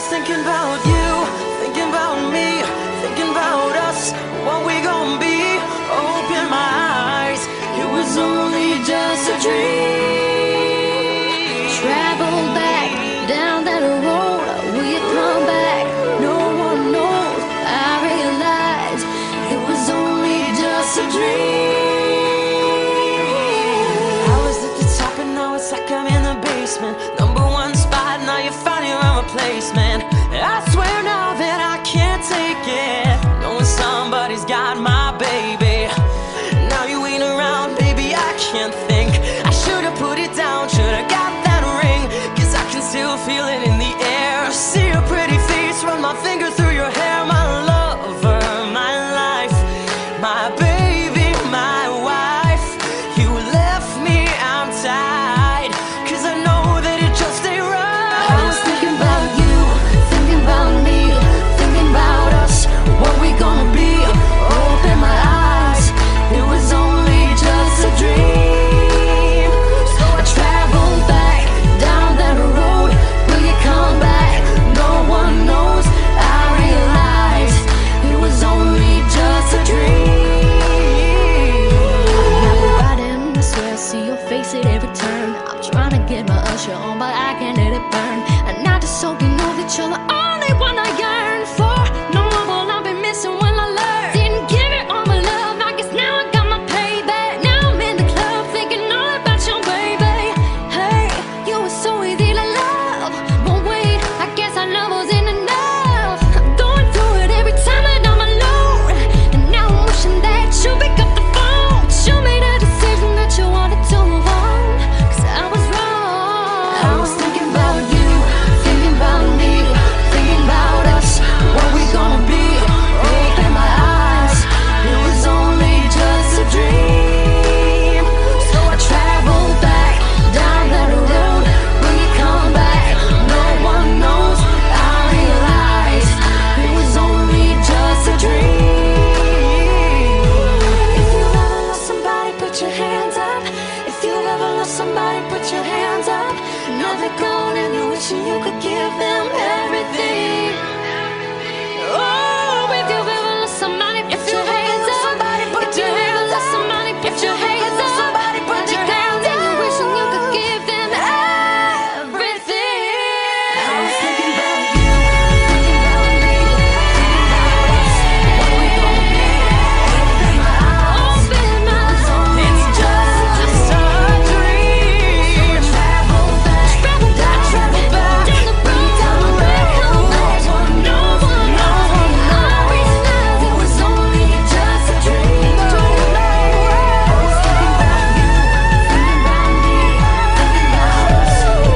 was thinking about you, thinking about me, thinking about us, what we gon' be. Open my eyes, it was only just a dream. Travel back down that road, will you come back? No one knows, I realize it was only just a dream. I was at the top and now it's like I'm in the basement. Number one spot, now you found your own replacement. I swear now that I can't take it, knowing somebody's got my baby. Now you ain't around, baby, I can't think. I should've put it down, should've got that ring, 'cause I can still feel it in the air. See your pretty face, run my fingers through your hair. My lover, my life, my baby, my wife. You left me, I'm tied, 'cause I know that it just ain't right. I was thinking about you, thinking about me, thinking about us, what we gonna be. Open my eyes, it was only just a dream. So I traveled back down that road, will you come back? No one knows, I realized it was only just a dream. Now we're riding, I swear I see your face at every turn. I'm trying to get my usher on, but I can't let it burn. And not just so you know that you're the only one I yearn for. No one will I be missing when I learn. Didn't give it all my love, I guess now I got my payback. Now I'm in the club thinking all about your baby. Hey, you were so easy to love, but wait, I guess our love wasn't enough. I'm going through it every time that I'm alone, and now I'm wishing that you pick up the phone. But you made a decision that you wanted to move on, 'cause I was wrong. I was thinking about you, thinking about me, thinking about us, what we gonna be. Open my eyes, it was only just a dream. So I traveled back down that road, will you come back? No one knows, I realized it was only just a dream. If you ever lost somebody, put your hands up. If you ever lost somebody, put your hands up. Now they're gone and you're wishing you could give them